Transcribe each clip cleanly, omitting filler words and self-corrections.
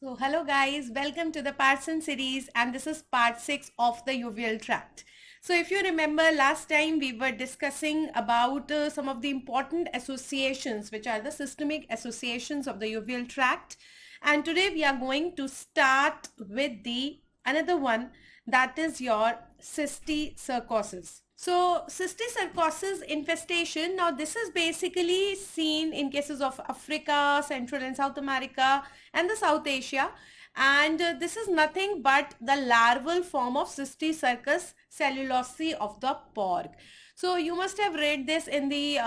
So hello guys, welcome to the Parson series, and this is part 6 of the uveal tract. So if you remember, last time we were discussing about some of the important associations, which are the systemic associations of the uveal tract, and today we are going to start with the another one, that is your cysticercosis. So cysticercosis infestation, now this is basically seen in cases of Africa, Central and South America and the South Asia, and this is nothing but the larval form of Cysticercus cellulosae of the pork. So you must have read this in the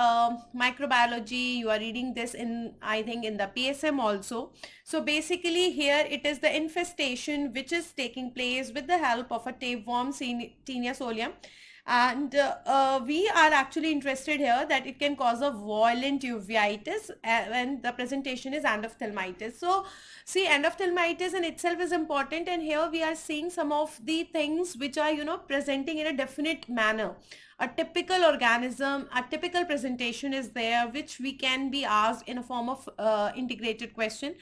microbiology. You are reading this in, I think, in the PSM also. So basically here it is the infestation which is taking place with the help of a tapeworm, Taenia solium, and we are actually interested here that it can cause a violent uveitis when the presentation is endophthalmitis. So see, endophthalmitis in itself is important, and here we are seeing some of the things which are presenting in a definite manner. A typical organism, a typical presentation is there which we can be asked in a form of integrated question.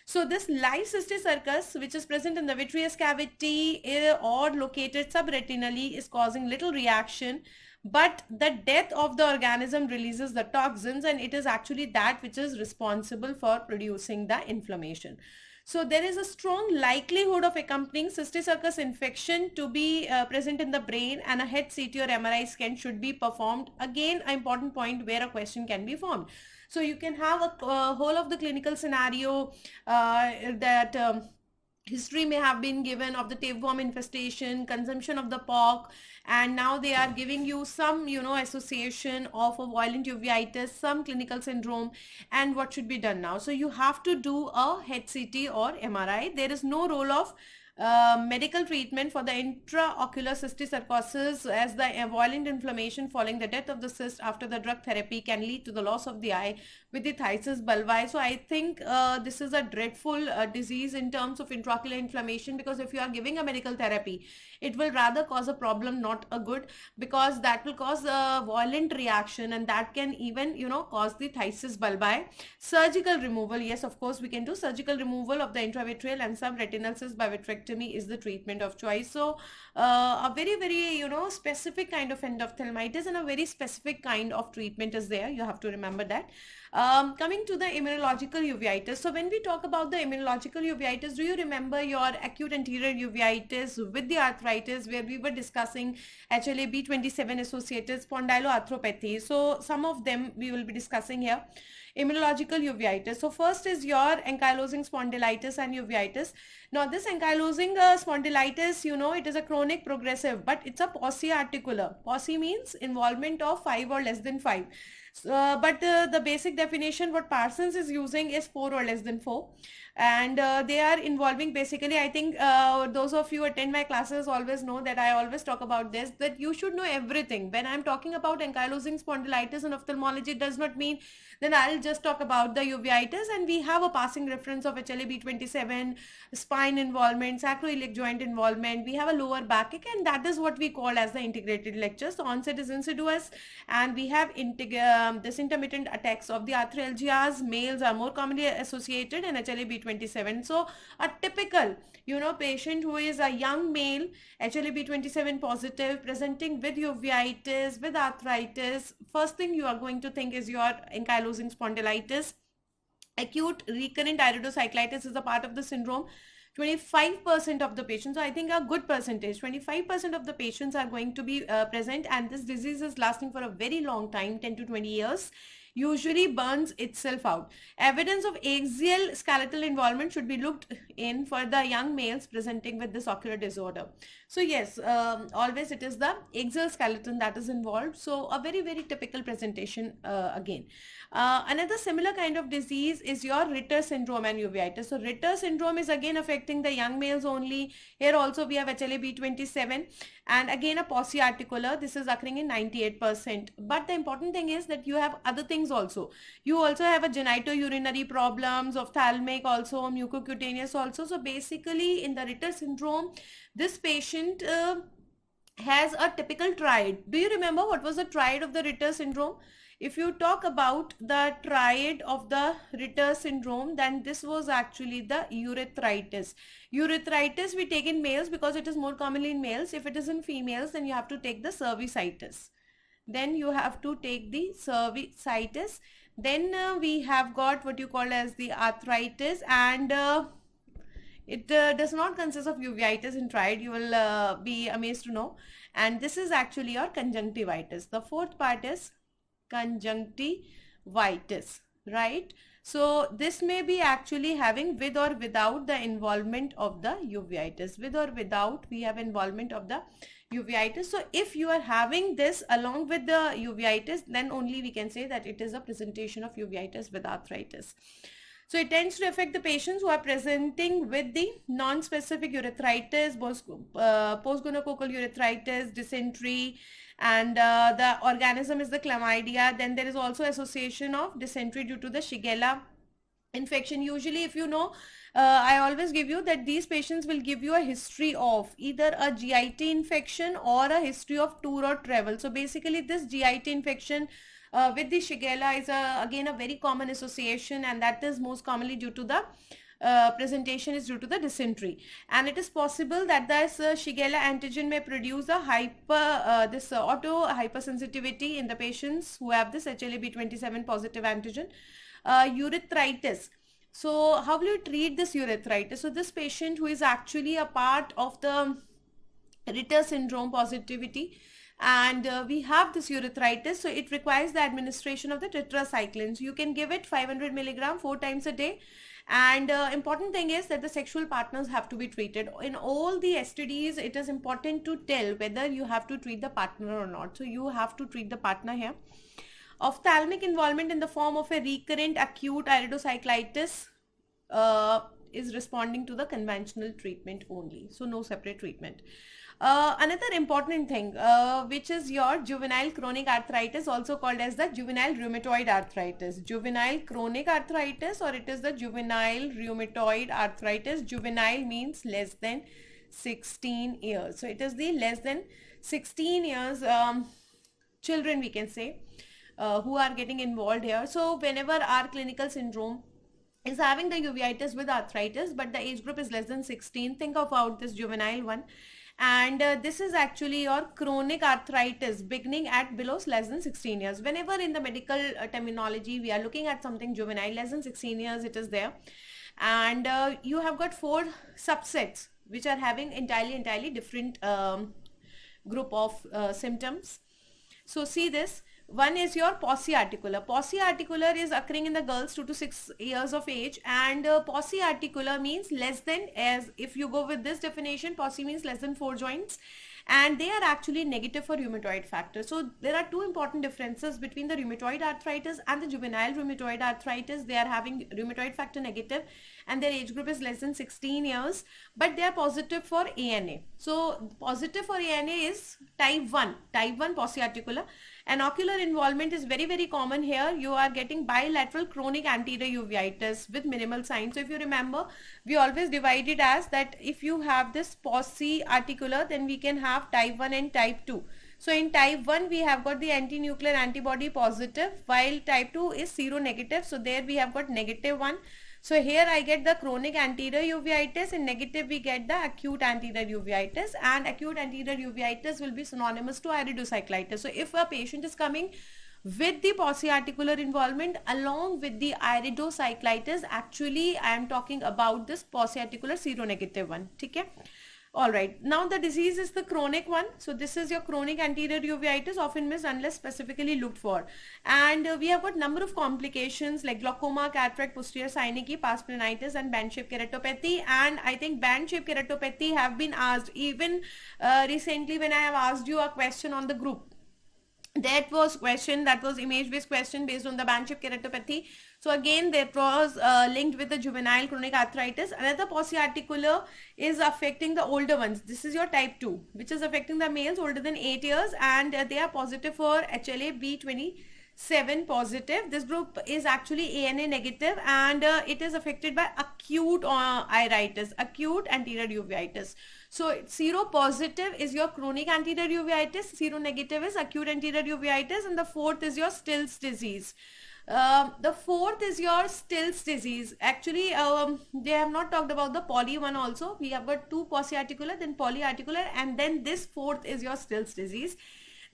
So this live cysticercus, which is present in the vitreous cavity or located subretinally, is causing little reaction, but the death of the organism releases the toxins, and it is actually that which is responsible for producing the inflammation. So there is a strong likelihood of accompanying cysticercus infection to be present in the brain, and a head CT or MRI scan should be performed. Again, an important point where a question can be formed. So you can have a whole of the clinical scenario that history may have been given of the tapeworm infestation, consumption of the pork, and now they are giving you some association of a violent uveitis, some clinical syndrome, and what should be done now. So you have to do a head CT or MRI. There is no role of medical treatment for the intraocular cysticercosis, as the violent inflammation following the death of the cyst after the drug therapy can lead to the loss of the eye with the phthisis bulbi. So I think this is a dreadful disease in terms of intraocular inflammation, because if you are giving a medical therapy, it will rather cause a problem, not a good, because that will cause a violent reaction, and that can even cause the phthisis bulbi. Surgical removal, yes, of course we can do surgical removal of the intravitreal and subretinal cyst by vitrectomy is the treatment of choice. So a very specific kind of endophthalmitis and a very specific kind of treatment is there. You have to remember that. Coming to the immunological uveitis. So when we talk about the immunological uveitis, do you remember your acute anterior uveitis with the arthritis, where we were discussing HLA-B27 associated spondyloarthropathy? So some of them we will be discussing here. Immunological uveitis. So first is your ankylosing spondylitis and uveitis. Now this ankylosing spondylitis, it is a chronic progressive, but it's a pauciarticular. Pauci means involvement of 5 or less than 5. But the basic definition what Parsons is using is 4 or less than 4, and they are involving basically, I think those of you who attend my classes always know that I always talk about this, that you should know everything. When I'm talking about ankylosing spondylitis in ophthalmology, it does not mean then I'll just talk about the uveitis, and we have a passing reference of HLA-B27, spine involvement, sacroiliac joint involvement, we have a lower backache, and that is what we call as the integrated lecture. So onset is insidious, and we have this intermittent attacks of the arthralgias. Males are more commonly associated in HLA-B27. So a typical patient who is a young male, HLA-B27 positive, presenting with uveitis, with arthritis, first thing you are going to think is your ankylosing spondylitis. Acute recurrent iridocyclitis is a part of the syndrome. 25% of the patients, so I think a good percentage, 25% of the patients are going to be present, and this disease is lasting for a very long time, 10 to 20 years. Usually burns itself out. Evidence of axial skeletal involvement should be looked in for the young males presenting with this ocular disorder. So yes, always it is the axial skeleton that is involved. So a very typical presentation again. Another similar kind of disease is your Ritter syndrome and uveitis. So Ritter syndrome is again affecting the young males only. Here also we have HLA-B27, and again a pauciarticular. This is occurring in 98%. But the important thing is that you have other things also. You also have a genitourinary problems, ophthalmic also, mucocutaneous also. So basically in the Ritter syndrome, this patient has a typical triad. Do you remember what was the triad of the Ritter syndrome? If you talk about the triad of the Ritter syndrome, then this was actually the urethritis. Urethritis we take in males because it is more commonly in males. If it is in females, then you have to take the cervicitis. Then you have to take the cervicitis. Then we have got what you call as the arthritis, and it does not consist of uveitis in triad. You will be amazed to know. And this is actually your conjunctivitis. The fourth part is conjunctivitis, right? So this may be actually having with or without the involvement of the uveitis. With or without, we have involvement of the uveitis. So if you are having this along with the uveitis, then only we can say that it is a presentation of uveitis with arthritis. So it tends to affect the patients who are presenting with the non-specific urethritis, postgonococcal urethritis, dysentery, and the organism is the chlamydia. Then there is also association of dysentery due to the Shigella infection. Usually, if you know, I always give you that these patients will give you a history of either a GIT infection or a history of tour or travel. So basically this GIT infection with the Shigella is again a very common association, and that is most commonly due to the presentation is due to the dysentery. And it is possible that this Shigella antigen may produce a auto hypersensitivity in the patients who have this HLA-B27 positive antigen. Urethritis. So how will you treat this urethritis? So this patient who is actually a part of the Ritter syndrome positivity, and we have this urethritis, so it requires the administration of the tetracycline. So you can give it 500 milligram 4 times a day. And important thing is that the sexual partners have to be treated. In all the STDs, it is important to tell whether you have to treat the partner or not. So you have to treat the partner here. Ophthalmic involvement in the form of a recurrent acute iridocyclitis is responding to the conventional treatment only. So no separate treatment. Another important thing, which is your juvenile chronic arthritis, also called as the juvenile rheumatoid arthritis. Juvenile chronic arthritis, or it is the juvenile rheumatoid arthritis. Juvenile means less than 16 years. So it is the less than 16 years children, we can say, who are getting involved here. So whenever our clinical syndrome is having the uveitis with arthritis, but the age group is less than 16, think about this juvenile one. And this is actually your chronic arthritis beginning at below less than 16 years. Whenever in the medical terminology we are looking at something juvenile, less than 16 years, it is there. And you have got 4 subsets which are having entirely different group of symptoms. So see this. One is your pauciarticular. Pauciarticular is occurring in the girls 2 to 6 years of age, and pauciarticular means less than, as if you go with this definition, pauci means less than 4 joints, and they are actually negative for rheumatoid factor. So there are 2 important differences between the rheumatoid arthritis and the juvenile rheumatoid arthritis. They are having rheumatoid factor negative and their age group is less than 16 years, but they are positive for ANA. So positive for ANA is type 1 pauciarticular. And ocular involvement is very common here. You are getting bilateral chronic anterior uveitis with minimal signs. So if you remember, we always divide it as that if you have this pauciarticular, then we can have type 1 and type 2. So in type 1, we have got the anti-nuclear antibody positive, while type 2 is seronegative. So there we have got negative 1. So here I get the chronic anterior uveitis, in negative we get the acute anterior uveitis, and acute anterior uveitis will be synonymous to iridocyclitis. So if a patient is coming with the pauciarticular involvement along with the iridocyclitis, actually I am talking about this pauciarticular seronegative one. Okay? Alright, now the disease is the chronic one. So this is your chronic anterior uveitis, often missed unless specifically looked for. And we have got number of complications like glaucoma, cataract, posterior synecdoche, pars planitis, and band-shaped keratopathy. And I think band-shaped keratopathy have been asked even recently when I have asked you a question on the group. That was image-based question based on the band-shaped keratopathy. So again, that was linked with the juvenile chronic arthritis. Another pauciarticular is affecting the older ones. This is your type 2, which is affecting the males older than 8 years, and they are positive for HLA-B27 7 positive. This group is actually ANA negative, and it is affected by acute iritis, acute anterior uveitis. So seropositive is your chronic anterior uveitis, seronegative is acute anterior uveitis, and the fourth is your Still's disease. The fourth is your Still's disease. Actually, they have not talked about the poly one also. We have got two polyarticular, then polyarticular, and then this fourth is your Still's disease.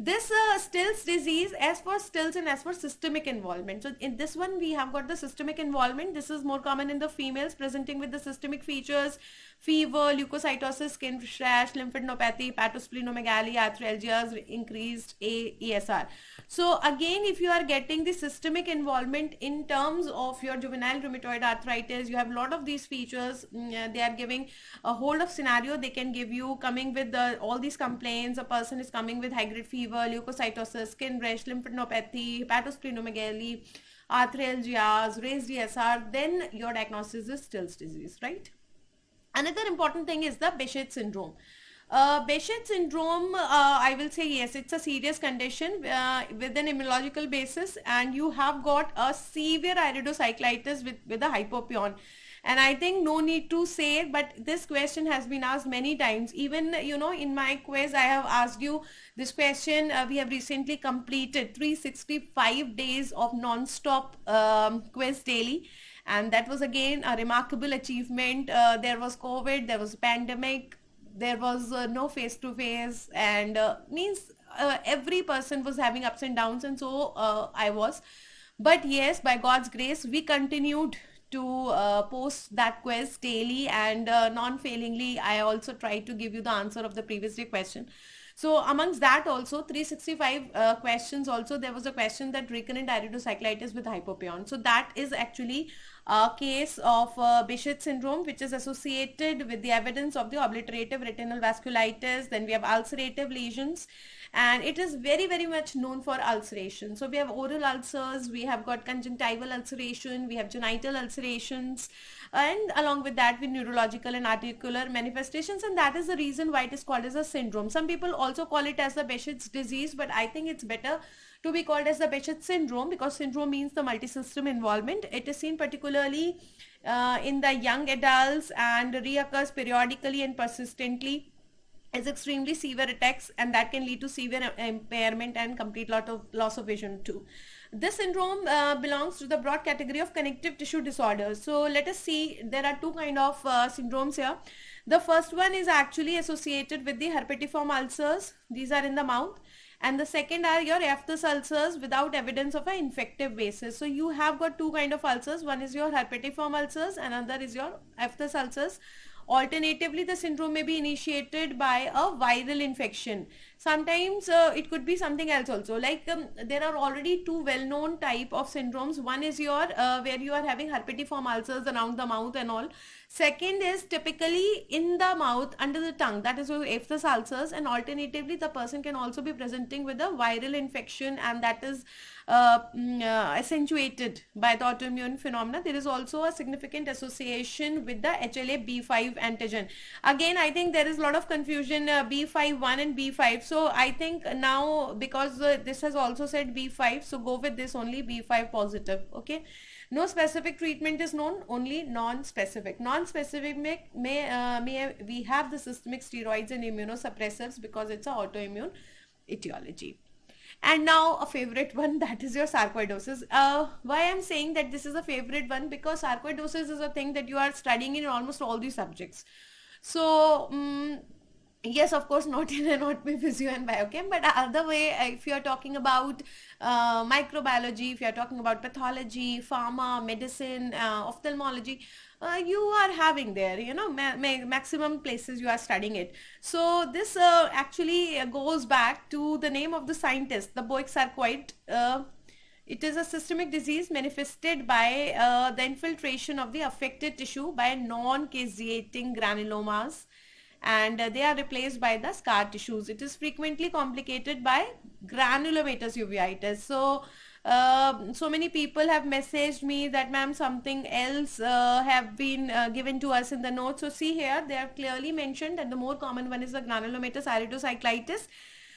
This Still's disease, as for Still's and as for systemic involvement. So in this one, we have got the systemic involvement. This is more common in the females, presenting with the systemic features: fever, leukocytosis, skin rash, lymphadenopathy, hepatosplenomegaly, arthralgias, increased ESR. So again, if you are getting the systemic involvement in terms of your juvenile rheumatoid arthritis, you have a lot of these features. They are giving a whole of scenario. They can give you coming with all these complaints. A person is coming with high grade fever, leukocytosis, skin rash, lymphadenopathy, hepatosplenomegaly, arthralgias, raised ESR, then your diagnosis is Still's disease, right? Another important thing is the Behçet syndrome. Behçet syndrome, I will say yes, it's a serious condition with an immunological basis, and you have got a severe iridocyclitis with a hypopion. And I think no need to say, but this question has been asked many times. Even, you know, in my quiz, I have asked you this question. We have recently completed 365 days of non-stop quiz daily. And that was again a remarkable achievement. There was COVID, there was a pandemic, there was no face-to-face, and means every person was having ups and downs, and so I was. But yes, by God's grace, we continued to post that quiz daily, and non-failingly I also tried to give you the answer of the previous day question. So amongst that also 365 questions, also there was a question that recurrent iridocyclitis with hypopion. So that is actually a case of Behçet syndrome, which is associated with the evidence of the obliterative retinal vasculitis. Then we have ulcerative lesions, and it is very much known for ulceration. So we have oral ulcers, we have got conjunctival ulceration, we have genital ulcerations, and along with that with neurological and articular manifestations, and that is the reason why it is called as a syndrome. Some people also call it as the Behçet's disease, but I think it's better to be called as the Behçet syndrome, because syndrome means the multi-system involvement. It is seen particularly in the young adults and reoccurs periodically and persistently. It's extremely severe attacks, and that can lead to severe impairment and complete loss of vision too. This syndrome belongs to the broad category of connective tissue disorders. So let us see, there are two kind of syndromes here. The first one is actually associated with the herpetiform ulcers. These are in the mouth. And the second are your aphthous ulcers without evidence of an infective basis. So you have got two kind of ulcers. One is your herpetiform ulcers, and another is your aphthous ulcers. Alternatively, the syndrome may be initiated by a viral infection. Sometimes it could be something else also. Like there are already two well-known type of syndromes. One is your where you are having herpetiform ulcers around the mouth and all. Second is typically in the mouth under the tongue, that is your aphthous ulcers, and alternatively the person can also be presenting with a viral infection, and that is accentuated by the autoimmune phenomena. There is also a significant association with the HLA-B5 antigen. Again, I think there is a lot of confusion, B5-1 and B5. So I think now, because this has also said B5, so go with this only, B5 positive. Okay. No specific treatment is known, only non-specific. Non-specific may we have the systemic steroids and immunosuppressors because it's an autoimmune etiology. And now a favorite one, that is your sarcoidosis. Why I'm saying that this is a favorite one, because sarcoidosis is a thing that you are studying in almost all these subjects. So yes, of course, not in anatomy, physio and biochem, but other way, if you are talking about microbiology, if you are talking about pathology, pharma, medicine, ophthalmology, you are having there, you know, maximum places you are studying it. So this actually goes back to the name of the scientist, the Boeck sarcoid. It is a systemic disease manifested by the infiltration of the affected tissue by non-caseating granulomas, and they are replaced by the scar tissues. It is frequently complicated by granulomatous uveitis. So so many people have messaged me that ma'am, something else have been given to us in the notes. So see here, they have clearly mentioned that the more common one is the granulomatous iridocyclitis.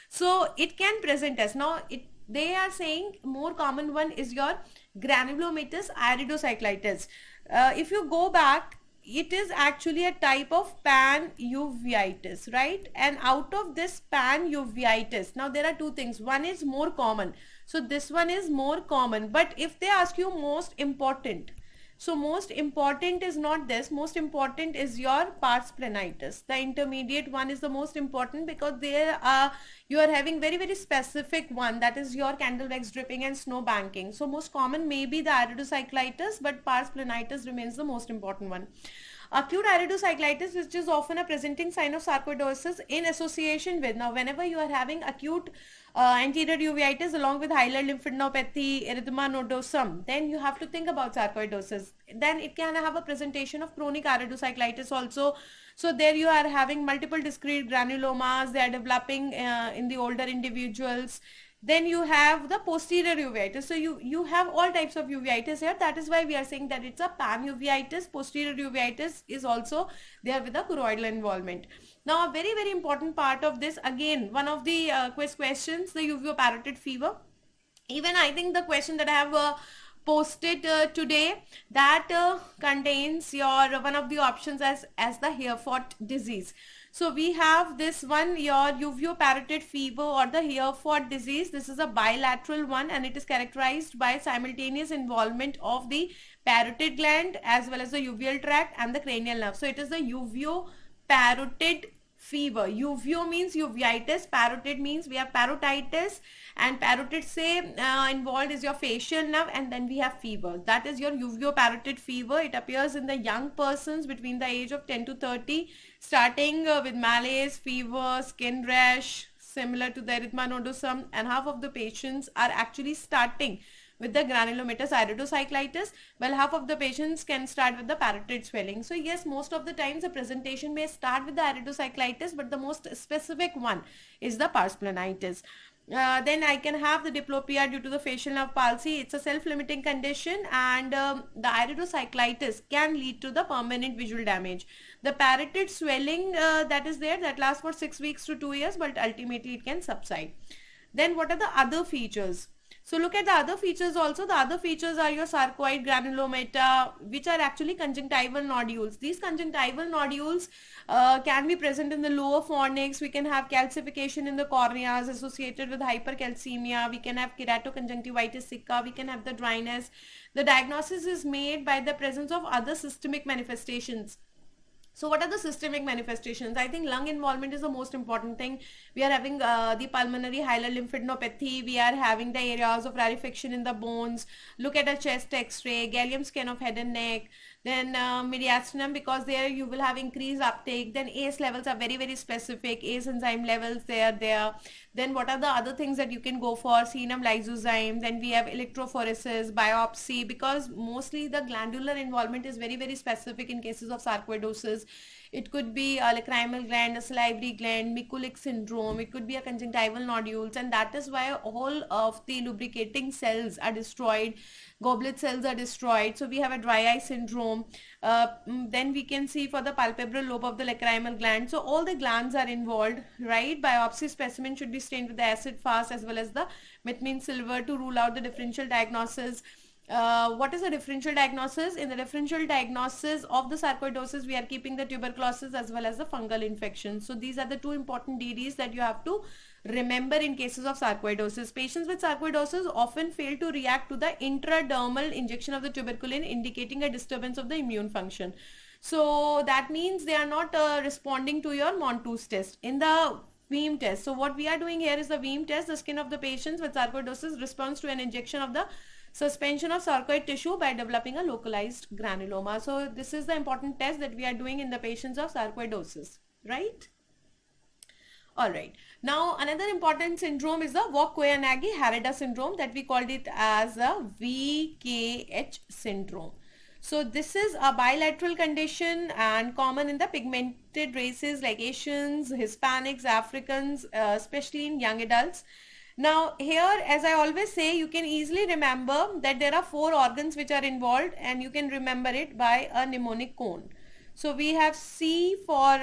So it can present as, now it They are saying more common one is your granulomatous iridocyclitis. If you go back, it is actually a type of panuveitis, right? And out of this panuveitis, now there are two things. One is more common. So this one is more common. But if they ask you most important, so most important is not this. Most important is your pars planitis. The intermediate one is the most important because there are you are having very specific one, that is your candle wax dripping and snow banking. So most common may be the iridocyclitis, but pars planitis remains the most important one. Acute iridocyclitis, which is often a presenting sign of sarcoidosis in association with, now whenever you are having acute anterior uveitis along with hilar lymphadenopathy, erythema nodosum, then you have to think about sarcoidosis. Then it can have a presentation of chronic iridocyclitis also. So there you are having multiple discrete granulomas, they are developing in the older individuals. Then you have the posterior uveitis. So you have all types of uveitis here. That is why we are saying that it's a panuveitis. Posterior uveitis is also there with a choroidal involvement. Now a very important part of this, again one of the questions, the uveoparotid fever. Even I think the question that I have posted today, that contains your one of the options as the Hereford disease. So we have this one, your uveoparotid fever or the Hereford disease. This is a bilateral one and it is characterized by simultaneous involvement of the parotid gland as well as the uveal tract and the cranial nerve. So it is the uveoparotid fever. Uveo means uveitis, parotid means we have parotitis, and parotid say involved is your facial nerve, and then we have fever. That is your uveoparotid fever. It appears in the young persons between the age of 10 to 30, starting with malaise, fever, skin rash, similar to the erythema nodosum, and half of the patients are actually starting with the granulomatous iridocyclitis, while half of the patients can start with the parotid swelling. So yes, most of the times the presentation may start with the iridocyclitis, but the most specific one is the pars planitis. Then I can have the diplopia due to the facial nerve palsy. It's a self-limiting condition, and the iridocyclitis can lead to the permanent visual damage. The parotid swelling that is there, that lasts for 6 weeks to 2 years, but ultimately it can subside. Then what are the other features? So look at the other features also. The other features are your sarcoid granulomata, which are actually conjunctival nodules. These conjunctival nodules can be present in the lower fornix. We can have calcification in the corneas associated with hypercalcemia. We can have keratoconjunctivitis sicca. We can have the dryness. The diagnosis is made by the presence of other systemic manifestations. So what are the systemic manifestations? I think lung involvement is the most important thing. We are having the pulmonary hilar lymphadenopathy. We are having the areas of rarefaction in the bones. Look at a chest x-ray, gallium scan of head and neck. Then mediastinum, because there you will have increased uptake. Then ACE levels are very specific. ACE enzyme levels, they are there. Then what are the other things that you can go for? Senum lysozyme. Then we have electrophoresis, biopsy, because mostly the glandular involvement is very specific in cases of sarcoidosis. It could be a lacrimal gland, a salivary gland, Mikulicz syndrome. It could be a conjunctival nodules, and that is why all of the lubricating cells are destroyed. Goblet cells are destroyed. So we have a dry eye syndrome. Then we can see for the palpebral lobe of the lacrimal gland. So all the glands are involved, right? Biopsy specimen should be stained with the acid fast as well as the methmine silver to rule out the differential diagnosis. What is the differential diagnosis? In the differential diagnosis of the sarcoidosis, we are keeping the tuberculosis as well as the fungal infection. So these are the two important DDs that you have to remember in cases of sarcoidosis. Patients with sarcoidosis often fail to react to the intradermal injection of the tuberculin, indicating a disturbance of the immune function. So that means they are not responding to your Montus test. In the Veem test, so what we are doing here is the Veem test. The skin of the patients with sarcoidosis responds to an injection of the suspension of sarcoid tissue by developing a localized granuloma. So this is the important test that we are doing in the patients of sarcoidosis, right? Alright, now another important syndrome is the Vogt-Koyanagi-Harada syndrome, that we called it as a VKH syndrome. So this is a bilateral condition and common in the pigmented races like Asians, Hispanics, Africans, especially in young adults. Now here, as I always say, you can easily remember that there are 4 organs which are involved, and you can remember it by a mnemonic cone. So we have C for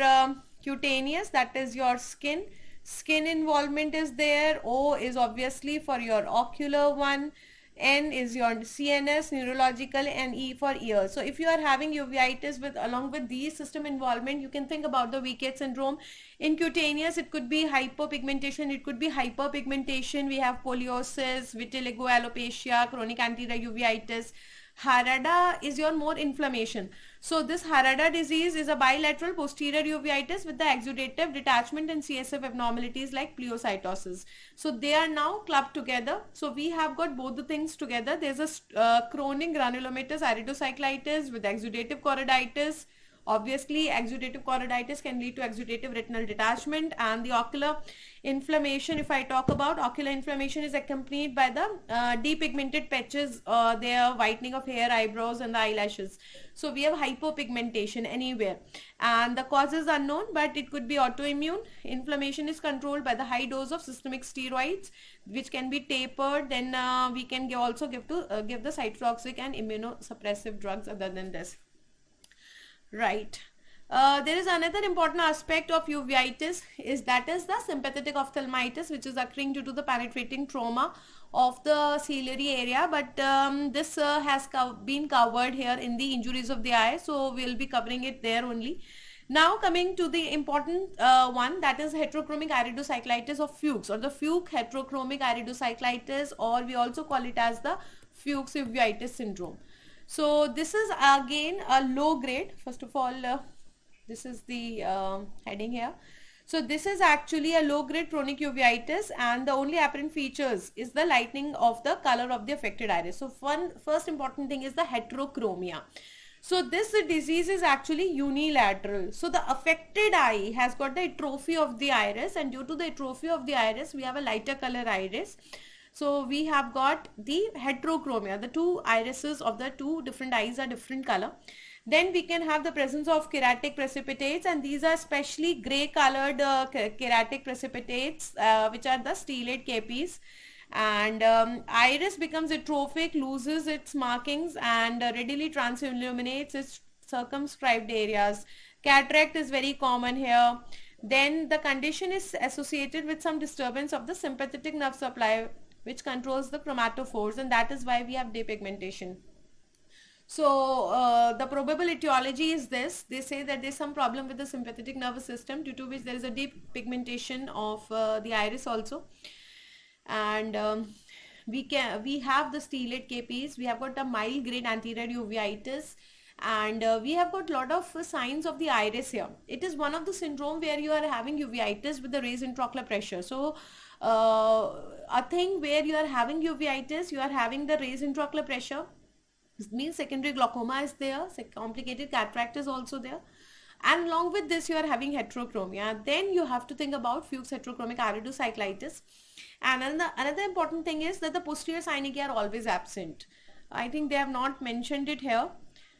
cutaneous, that is your skin. Skin involvement is there. O is obviously for your ocular one. N is your CNS, neurological, and E for ears. So if you are having uveitis with along with these system involvement, you can think about the Wicked syndrome. In cutaneous, it could be hypopigmentation, it could be hyperpigmentation. We have poliosis, vitiligo, alopecia, chronic anterior uveitis. Harada is your more inflammation. So this Harada disease is a bilateral posterior uveitis with the exudative detachment and CSF abnormalities like pleocytosis. So they are now clubbed together. So we have got both the things together. There's a chronic granulomatous iridocyclitis with exudative choroiditis. Obviously, exudative choroiditis can lead to exudative retinal detachment, and the ocular inflammation, if I talk about ocular inflammation, is accompanied by the depigmented patches, their whitening of hair, eyebrows, and the eyelashes. So we have hypopigmentation anywhere, and the cause is unknown, but it could be autoimmune. Inflammation is controlled by the high dose of systemic steroids, which can be tapered. Then we can also give the cytotoxic and immunosuppressive drugs other than this. Right. There is another important aspect of uveitis is the sympathetic ophthalmitis, which is occurring due to the penetrating trauma of the ciliary area, but this has been covered here in the injuries of the eye, so we'll be covering it there only. Now coming to the important one, that is heterochromic iridocyclitis of Fuchs, or the Fuchs heterochromic iridocyclitis, or we also call it as the Fuchs uveitis syndrome. So this is again a low grade. First of all, this is the heading here. So this is actually a low grade chronic uveitis, and the only apparent features is the lightening of the color of the affected iris. So first important thing is the heterochromia. So this disease is actually unilateral. So the affected eye has got the atrophy of the iris, and due to the atrophy of the iris, we have a lighter color iris. So we have got the heterochromia, the two irises of the two different eyes are different color. Then we can have the presence of keratic precipitates, and these are especially grey colored keratic precipitates, which are the stellate capes. And iris becomes atrophic, loses its markings, and readily transilluminates its circumscribed areas. Cataract is very common here. Then the condition is associated with some disturbance of the sympathetic nerve supply, which controls the chromatophores, and that is why we have depigmentation. So the probable etiology is this. They say that there is some problem with the sympathetic nervous system, due to which there is a depigmentation of the iris also. And we have the stellate capes, we have got a mild grade anterior uveitis, and we have got lot of signs of the iris here. It is one of the syndrome where you are having uveitis with the raised intraocular pressure. So a thing where you are having uveitis, you are having the raised intraocular pressure, this means secondary glaucoma is there, complicated cataract is also there, and along with this you are having heterochromia. Then you have to think about Fuchs heterochromic iridocyclitis. And another important thing is that the posterior synechiae are always absent. I think they have not mentioned it here.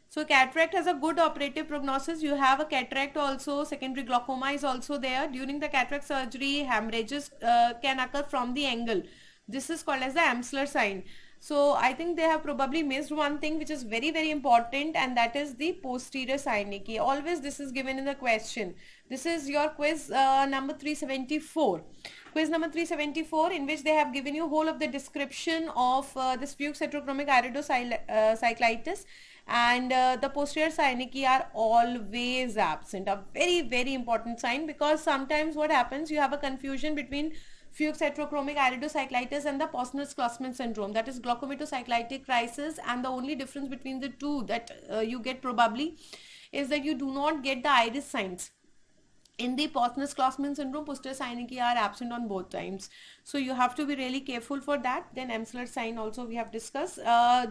So cataract has a good operative prognosis. You have a cataract also, secondary glaucoma is also there. During the cataract surgery, hemorrhages can occur from the angle. This is called as the Amsler sign. So I think they have probably missed one thing which is very, very important, and that is the posterior synechiae. Always this is given in the question. This is your quiz number 374. Quiz number 374, in which they have given you whole of the description of this Fuchs heterochromic iridocyclitis, and the posterior synechiae are always absent. A very, very important sign, because sometimes what happens, you have a confusion between Fuchs heterochromic iridocyclitis and the Posner-Schlossman syndrome, that is glaucomatocyclitic crisis, and the only difference between the two that you get probably is that you do not get the iris signs. In the Posner-Schlossman syndrome, posterior synechiae are absent on both times. So you have to be really careful for that. Then Amsler sign also we have discussed.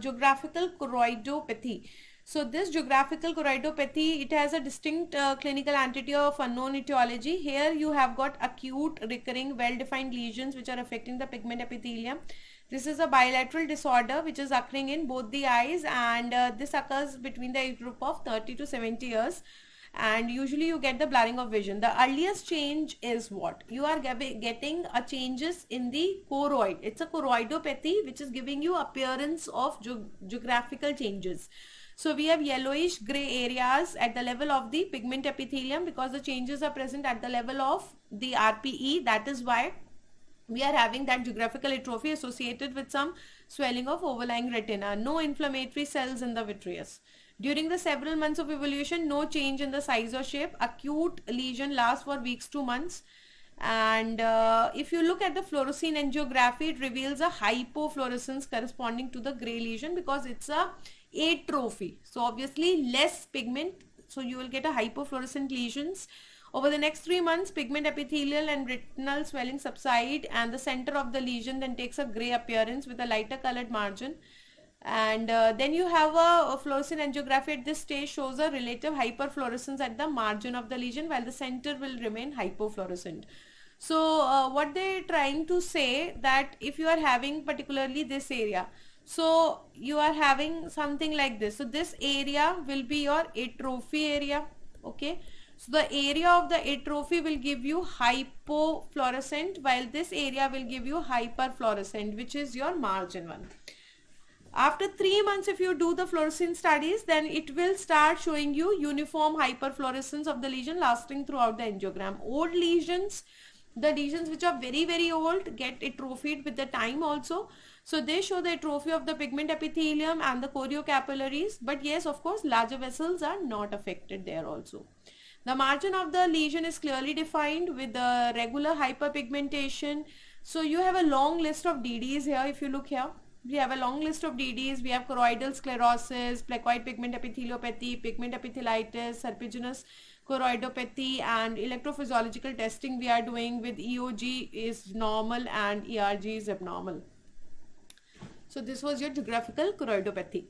Geographical choroidopathy. So this geographical choroidopathy, it has a distinct clinical entity of unknown etiology. Here you have got acute, recurring, well-defined lesions which are affecting the pigment epithelium. This is a bilateral disorder which is occurring in both the eyes, and this occurs between the age group of 30 to 70 years. And usually you get the blurring of vision. The earliest change is what? You are getting a changes in the choroid. It's a choroidopathy which is giving you appearance of geographical changes. So we have yellowish gray areas at the level of the pigment epithelium because the changes are present at the level of the RPE. That is why we are having that geographical atrophy associated with some swelling of overlying retina. No inflammatory cells in the vitreous. During the several months of evolution, no change in the size or shape. Acute lesion lasts for weeks to months. And if you look at the fluorescein angiography, it reveals a hypofluorescence corresponding to the gray lesion because it's a atrophy. So obviously less pigment, so you will get a hypofluorescent lesions. Over the next 3 months, pigment epithelial and retinal swelling subside and the center of the lesion then takes a gray appearance with a lighter colored margin. And then you have a fluorescein angiography at this stage shows a relative hyperfluorescence at the margin of the lesion while the center will remain hypofluorescent. So what they're trying to say that if you are having particularly this area, so you are having something like this. So this area will be your atrophy area, okay. So the area of the atrophy will give you hypofluorescent while this area will give you hyperfluorescent, which is your margin one. After 3 months, if you do the fluorescein studies, then it will start showing you uniform hyperfluorescence of the lesion lasting throughout the angiogram. Old lesions, the lesions which are very old get atrophied with the time also. So they show the atrophy of the pigment epithelium and the choriocapillaries. But yes, of course, larger vessels are not affected there also. The margin of the lesion is clearly defined with the regular hyperpigmentation. So you have a long list of DDs here. If you look here, we have a long list of DDs. We have choroidal sclerosis, placoid pigment epitheliopathy, pigment epitheliitis, serpiginous choroidopathy, and electrophysiological testing we are doing with EOG is normal and ERG is abnormal. So this was your geographical choroidopathy.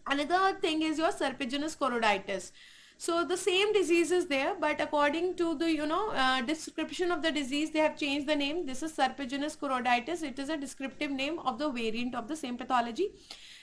Another thing is your serpiginous choroiditis. So the same disease is there, but according to the description of the disease, they have changed the name. This is serpiginous choroiditis. It is a descriptive name of the variant of the same pathology.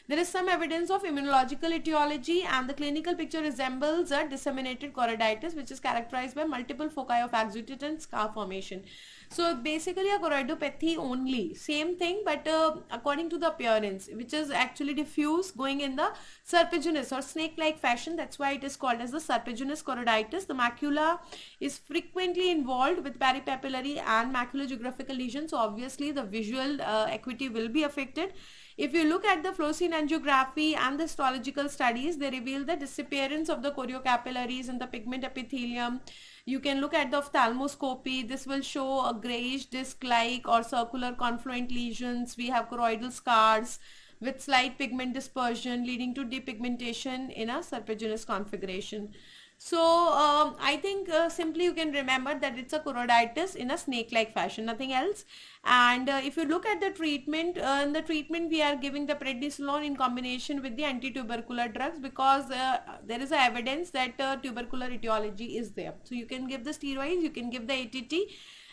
There is some evidence of immunological etiology, and the clinical picture resembles a disseminated choroiditis, which is characterized by multiple foci of exudate and scar formation. So basically a choroidopathy only, same thing, but according to the appearance, which is actually diffuse going in the serpiginous or snake-like fashion. That's why it is called as the serpiginous choroiditis. The macula is frequently involved with peripapillary and macular geographical lesions. So obviously the visual acuity will be affected. If you look at the fluorescein angiography and the histological studies, they reveal the disappearance of the choriocapillaries and the pigment epithelium. You can look at the ophthalmoscopy. This will show a grayish disc-like or circular confluent lesions. We have choroidal scars with slight pigment dispersion leading to depigmentation in a serpiginous configuration. So I think simply you can remember that it's a choroiditis in a snake-like fashion, nothing else. And if you look at the treatment, in the treatment we are giving the prednisolone in combination with the anti-tubercular drugs because there is a evidence that tubercular etiology is there. So you can give the steroids, you can give the ATT,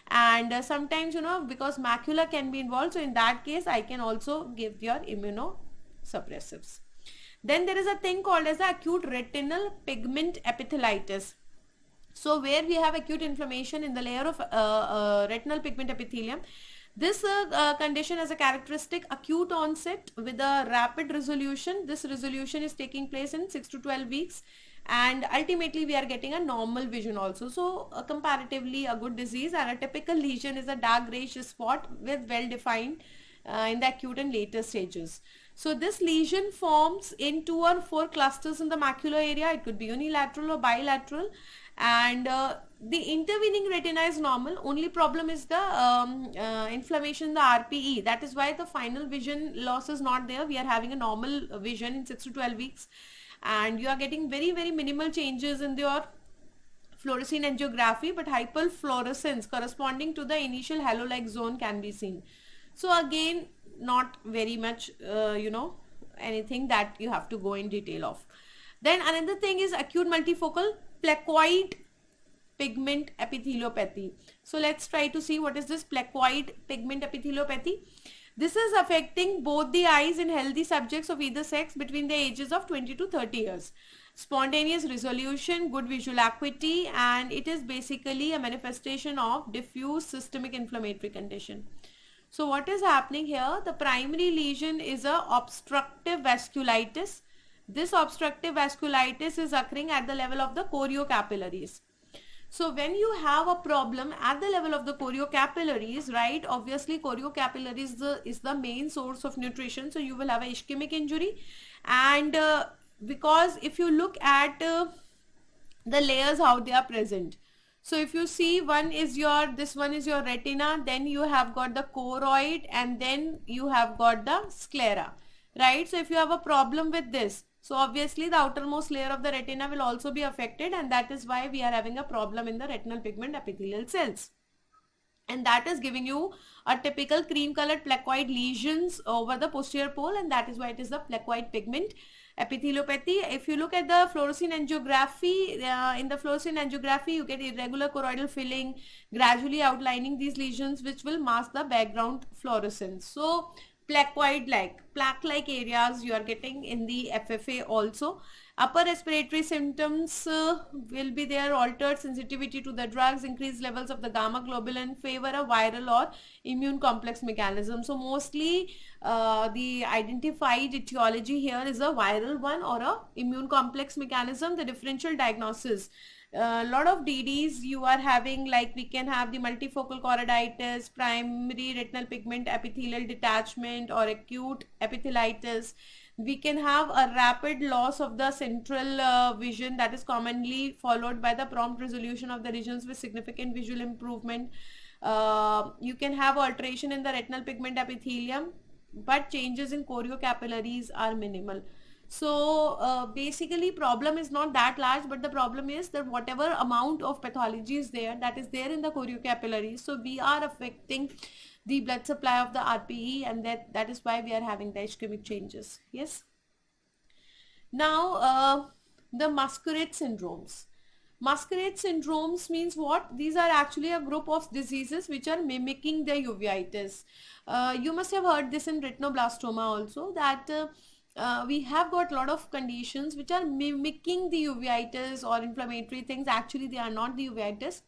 and sometimes because macula can be involved, so in that case I can also give your immunosuppressives. Then there is a thing called as the acute retinal pigment epitheliitis. So where we have acute inflammation in the layer of retinal pigment epithelium. This condition has a characteristic acute onset with a rapid resolution. This resolution is taking place in 6 to 12 weeks. And ultimately we are getting a normal vision also. So comparatively a good disease, and a typical lesion is a dark grayish spot with well defined in the acute and later stages. So this lesion forms in 2 or 4 clusters in the macular area. It could be unilateral or bilateral, and the intervening retina is normal. Only problem is the inflammation in the RPE. That is why the final vision loss is not there. We are having a normal vision in 6 to 12 weeks, and you are getting very minimal changes in your fluorescein angiography, but hyperfluorescence corresponding to the initial halo-like zone can be seen. So again, not very much anything that you have to go in detail of. Then another thing is acute multifocal placoid pigment epitheliopathy. So let's try to see what is this placoid pigment epitheliopathy. This is affecting both the eyes in healthy subjects of either sex between the ages of 20 to 30 years. Spontaneous resolution, good visual acuity, and it is basically a manifestation of diffuse systemic inflammatory condition. So what is happening here? The primary lesion is a obstructive vasculitis, This obstructive vasculitis is occurring at the level of the choriocapillaries. So when you have a problem at the level of the choriocapillaries, right, obviously choriocapillaries is the main source of nutrition. So you will have a ischemic injury, and because if you look at the layers, how they are present. So if you see, this one is your retina, then you have got the choroid, and then you have got the sclera, right? So if you have a problem with this, so obviously the outermost layer of the retina will also be affected, and that is why we are having a problem in the retinal pigment epithelial cells. And that is giving you a typical cream colored placoid lesions over the posterior pole, and that is why it is the placoid pigment epitheliopathy. If you look at the fluorescein angiography, in the fluorescein angiography you get irregular choroidal filling gradually outlining these lesions, which will mask the background fluorescence. So plaque-like areas you are getting in the FFA also. Upper respiratory symptoms will be there: altered sensitivity to the drugs, increased levels of the gamma globulin, favor a viral or immune complex mechanism. So mostly the identified etiology here is a viral one or a immune complex mechanism. The differential diagnosis, a lot of DDs you are having, like we can have the multifocal choroiditis, primary retinal pigment epithelial detachment, or acute epitheliitis. We can have a rapid loss of the central vision, that is commonly followed by the prompt resolution of the regions with significant visual improvement. You can have alteration in the retinal pigment epithelium, but changes in choriocapillaries are minimal. So basically problem is not that large, but the problem is that whatever amount of pathology is there, that is there in the choriocapillaries, so we are affecting the blood supply of the RPE, and that is why we are having the ischemic changes. Yes. Now the Masquerade syndromes. Masquerade syndromes means what? These are actually a group of diseases which are mimicking the uveitis. You must have heard this in retinoblastoma also, that we have got a lot of conditions which are mimicking the uveitis or inflammatory things. Actually they are not the uveitis.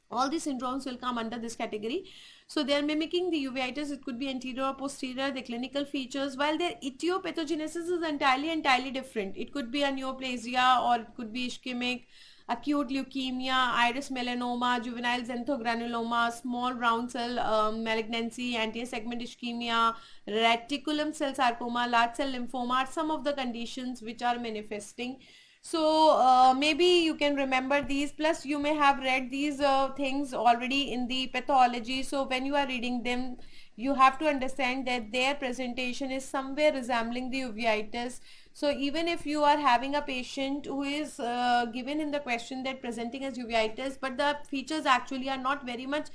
All these syndromes will come under this category. So they are mimicking the uveitis. It could be anterior or posterior, the clinical features, while their etiopathogenesis is entirely different. It could be a neoplasia, or it could be ischemic, acute leukemia, iris melanoma, juvenile xanthogranuloma, small round cell malignancy, anterior segment ischemia, reticulum cell sarcoma, large cell lymphoma are some of the conditions which are manifesting. So maybe you can remember these, plus you may have read these things already in the pathology. So when you are reading them, you have to understand that their presentation is somewhere resembling the uveitis. So even if you are having a patient who is given in the question that presenting as uveitis, but the features actually are not very much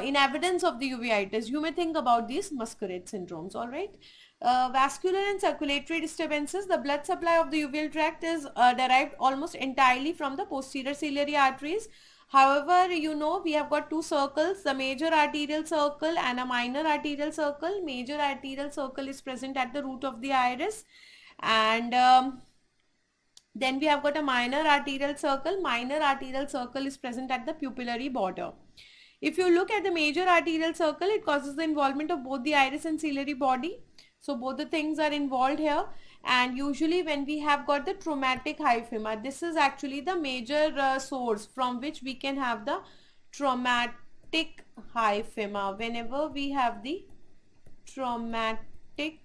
in evidence of the uveitis, you may think about these Masquerade syndromes. All right. Vascular and circulatory disturbances. The blood supply of the uveal tract is derived almost entirely from the posterior ciliary arteries. However, you know, we have got two circles, the major arterial circle and a minor arterial circle. Major arterial circle is present at the root of the iris, and then we have got a minor arterial circle. Minor arterial circle is present at the pupillary border. If you look at the major arterial circle, it causes the involvement of both the iris and ciliary body. So both the things are involved here, and usually when we have got the traumatic hyphema, this is actually the major source from which we can have the traumatic hyphema. Whenever we have the traumatic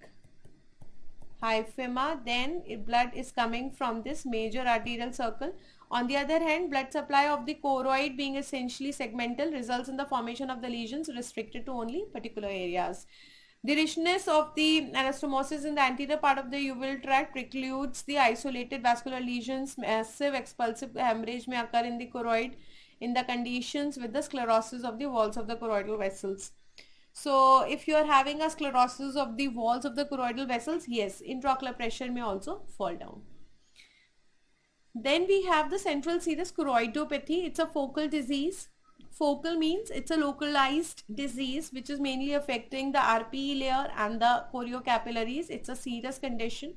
hyphema, then blood is coming from this major arterial circle. On the other hand, blood supply of the choroid being essentially segmental results in the formation of the lesions restricted to only particular areas. The richness of the anastomosis in the anterior part of the uveal tract precludes the isolated vascular lesions. Massive expulsive hemorrhage may occur in the choroid in the conditions with the sclerosis of the walls of the choroidal vessels. So if you are having a sclerosis of the walls of the choroidal vessels, yes, intraocular pressure may also fall down. Then we have the central serous choroidopathy. It's a focal disease. Focal means it's a localized disease which is mainly affecting the RPE layer and the choriocapillaries. It's a serious condition.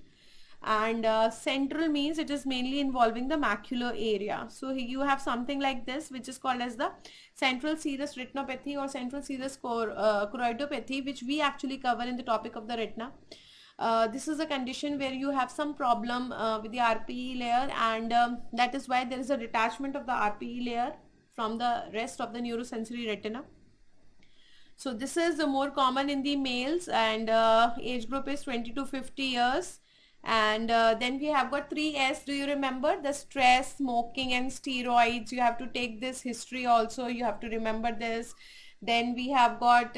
And central means it is mainly involving the macular area. So you have something like this, which is called as the central serous retinopathy or central serous choroidopathy, which we actually cover in the topic of the retina. This is a condition where you have some problem with the RPE layer, and that is why there is a detachment of the RPE layer from the rest of the neurosensory retina. So this is more common in the males, and age group is 20 to 50 years. And then we have got 3S. Do you remember? The stress, smoking and steroids. You have to take this history also. You have to remember this. Then we have got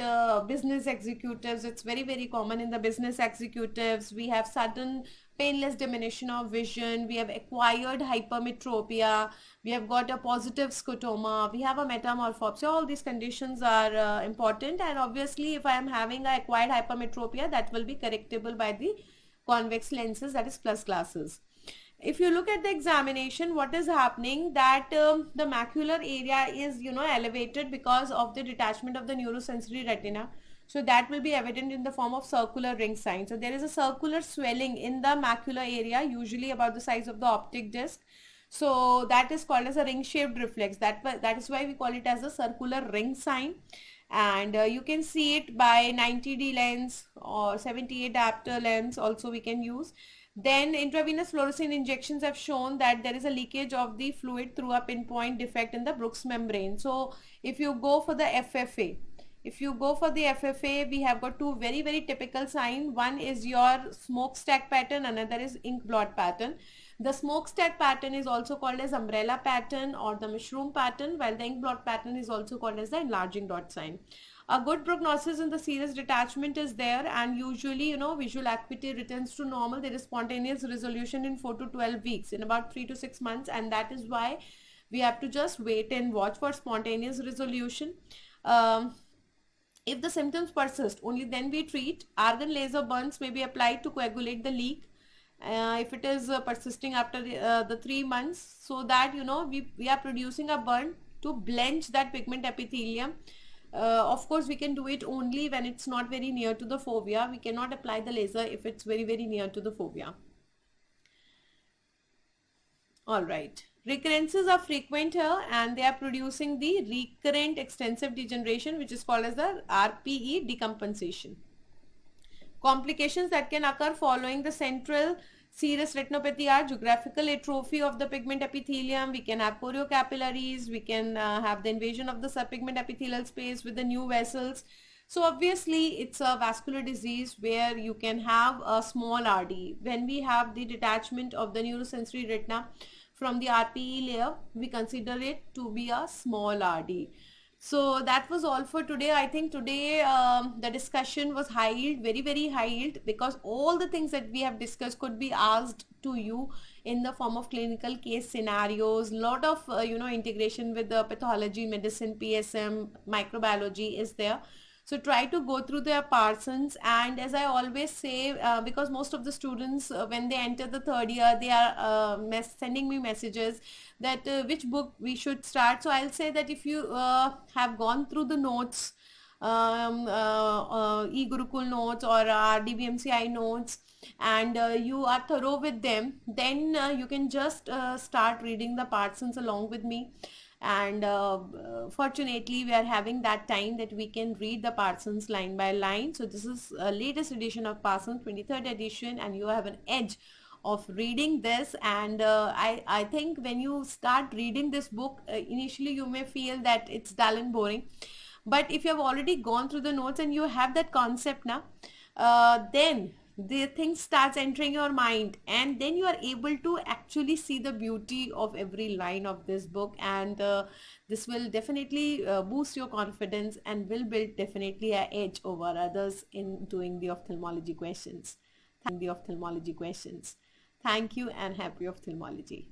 business executives. It's very, very common in the business executives. We have sudden painless diminution of vision. We have acquired hypermetropia. We have got a positive scotoma. We have a metamorphopsia. All these conditions are important. And obviously, if I am having a acquired hypermetropia, that will be correctable by the convex lenses, that is plus glasses. If you look at the examination, what is happening, that the macular area is elevated because of the detachment of the neurosensory retina. So that will be evident in the form of circular ring sign. So there is a circular swelling in the macular area, usually about the size of the optic disc. So that is called as a ring shaped reflex. That is why we call it as a circular ring sign. And you can see it by 90D lens or 78 diopter lens also we can use. Then intravenous fluorescein injections have shown that there is a leakage of the fluid through a pinpoint defect in the Brooks membrane. So if you go for the FFA, we have got two very, very typical signs. One is your smokestack pattern, another is ink blot pattern. The smokestack pattern is also called as umbrella pattern or the mushroom pattern, while the ink blot pattern is also called as the enlarging dot sign. A good prognosis in the serous detachment is there, and usually, visual acuity returns to normal. There is spontaneous resolution in 4 to 12 weeks, in about 3 to 6 months, and that is why we have to just wait and watch for spontaneous resolution. If the symptoms persist, only then we treat. Argon laser burns may be applied to coagulate the leak. If it is persisting after the 3 months, so that we are producing a burn to blench that pigment epithelium. Of course, we can do it only when it's not very near to the fovea. We cannot apply the laser if it's very, very near to the fovea. All right. Recurrences are frequent here, and they are producing the recurrent extensive degeneration, which is called as the RPE decompensation. Complications that can occur following the central serous retinopathy are geographical atrophy of the pigment epithelium. We can have choriocapillaries. We can have the invasion of the subpigment epithelial space with the new vessels. So obviously it's a vascular disease where you can have a small RD. When we have the detachment of the neurosensory retina from the RPE layer, we consider it to be a small RD. So that was all for today. I think today the discussion was high yield, very, very high yield, because all the things that we have discussed could be asked to you in the form of clinical case scenarios. Lot of integration with the pathology, medicine, PSM, microbiology is there. So try to go through their Parsons, and as I always say, because most of the students when they enter the third year, they are sending me messages that which book we should start. So I'll say that if you have gone through the notes, e-Gurukul notes or DBMCI notes, and you are thorough with them, then you can just start reading the Parsons along with me. And fortunately we are having that time that we can read the Parsons line by line. So this is a latest edition of Parsons, 23rd edition, and you have an edge of reading this. And I think when you start reading this book, initially you may feel that it's dull and boring, but if you have already gone through the notes and you have that concept now, then the thing starts entering your mind, and then you are able to actually see the beauty of every line of this book. And this will definitely boost your confidence and will build definitely an edge over others in doing the ophthalmology questions. Thank you and happy ophthalmology.